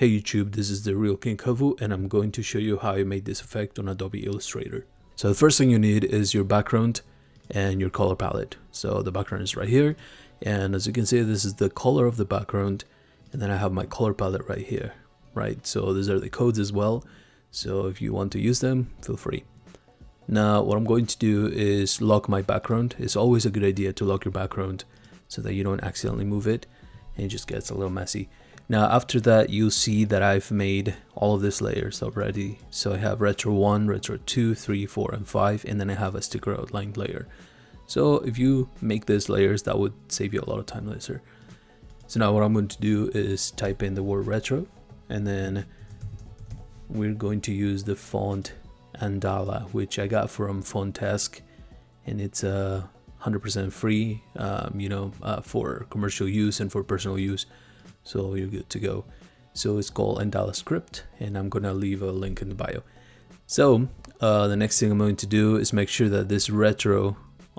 Hey YouTube, this is the real King Kavu and I'm going to show you how I made this effect on Adobe Illustrator. So the first thing you need is your background and your color palette. So the background is right here, and as you can see, this is the color of the background, and then I have my color palette right here, right? So these are the codes as well, so if you want to use them, feel free. Now what I'm going to do is lock my background. It's always a good idea to lock your background so that you don't accidentally move it and it just gets a little messy. Now after that, you'll see that I've made all of these layers already. So I have retro 1, retro 2, 3, 4, and 5, and then I have a sticker outline layer. So if you make these layers, that would save you a lot of time later. So now what I'm going to do is type in the word retro, and then we're going to use the font Andala, which I got from Fontask, and it's 100% free, for commercial use and for personal use. So you're good to go. So it's called Andala Script, and I'm gonna leave a link in the bio. So the next thing I'm going to do is make sure that this retro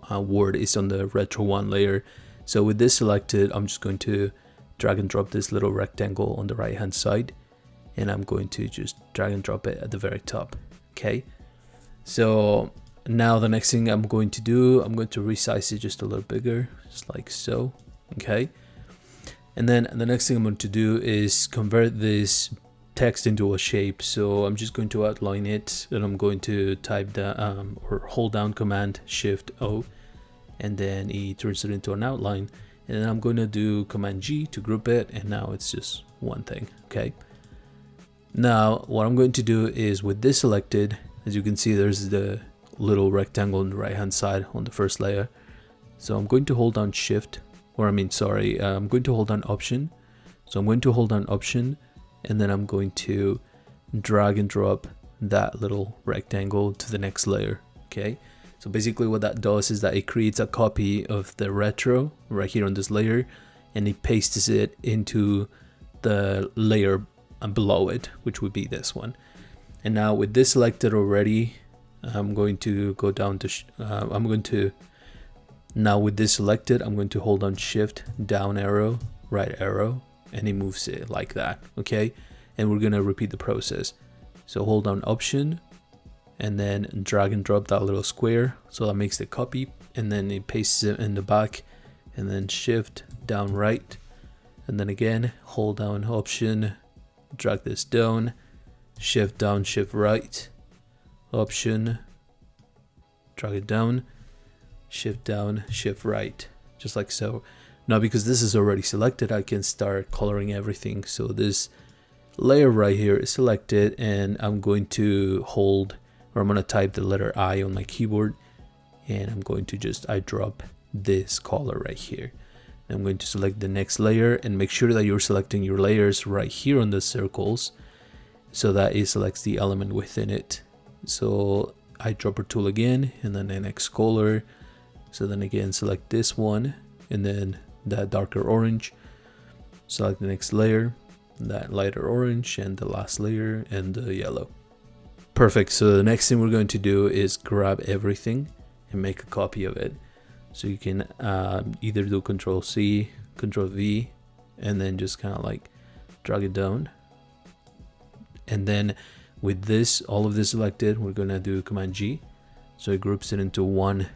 word is on the retro 1 layer. So with this selected, I'm just going to drag and drop this little rectangle on the right hand side, and I'm going to just drag and drop it at the very top. Okay, so now the next thing I'm going to do, I'm going to resize it just a little bigger, just like so. Okay, and then the next thing I'm going to do is convert this text into a shape. So I'm just going to outline it, and I'm going to type the or hold down Command Shift O, and then it turns it into an outline. And then I'm going to do Command G to group it, and now it's just one thing. Okay, now what I'm going to do is, with this selected, as you can see, there's the little rectangle on the right hand side on the first layer. So I'm going to hold down Shift, I'm going to hold down Option. So I'm going to hold down Option, and then I'm going to drag and drop that little rectangle to the next layer. Okay, so basically what that does is that it creates a copy of the retro right here on this layer, and it pastes it into the layer below it, which would be this one. And now with this selected already, I'm going to go down to now with this selected, I'm going to hold on Shift, down arrow, right arrow, and it moves it like that. Okay, and we're going to repeat the process. So hold down Option, and then drag and drop that little square, so that makes the copy, and then it pastes it in the back, and then Shift, down right, and then again hold down Option, drag this down, Shift down, Shift right, Option, drag it down, Shift down, Shift right, just like so. Now because this is already selected, I can start coloring everything. So this layer right here is selected, and I'm going to I'm going to type the letter I on my keyboard, and I'm going to just drop this color right here. I'm going to select the next layer, and make sure that you're selecting your layers right here on the circles, so that it selects the element within it. So eyedropper tool again, and then the next color. So then again, select this one, and then that darker orange. Select the next layer, that lighter orange, and the last layer, and the yellow. Perfect. So the next thing we're going to do is grab everything and make a copy of it. So you can either do Control C, Control V, and then just kind of like drag it down. And then with this, all of this selected, we're gonna do Command G. So it groups it into one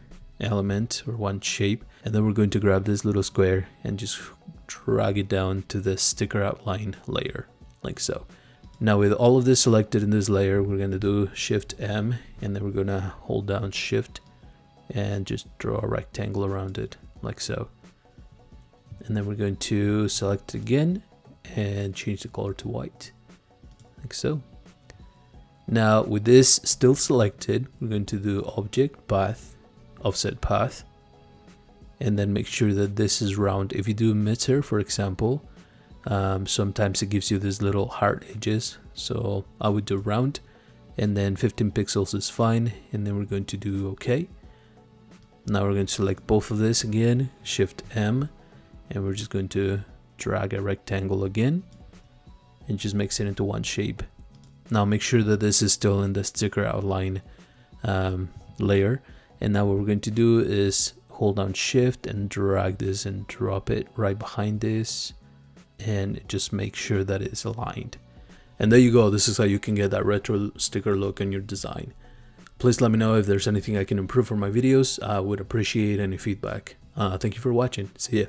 element or one shape, and then we're going to grab this little square and just drag it down to the sticker outline layer, like so. Now with all of this selected in this layer, we're going to do Shift M, and then we're going to hold down Shift and just draw a rectangle around it, like so. And then we're going to select again and change the color to white, like so. Now with this still selected, we're going to do Object, Path, Offset Path, and then make sure that this is round. If you do emitter, for example, sometimes it gives you these little hard edges, so I would do round, and then 15 pixels is fine, and then we're going to do OK. Now we're going to select both of this again, Shift M, and we're just going to drag a rectangle again and just mix it into one shape. Now make sure that this is still in the sticker outline layer. And now what we're going to do is hold down Shift and drag this and drop it right behind this, and just make sure that it's aligned. And there you go, this is how you can get that retro sticker look in your design. Please let me know if there's anything I can improve for my videos. I would appreciate any feedback. Thank you for watching. See ya.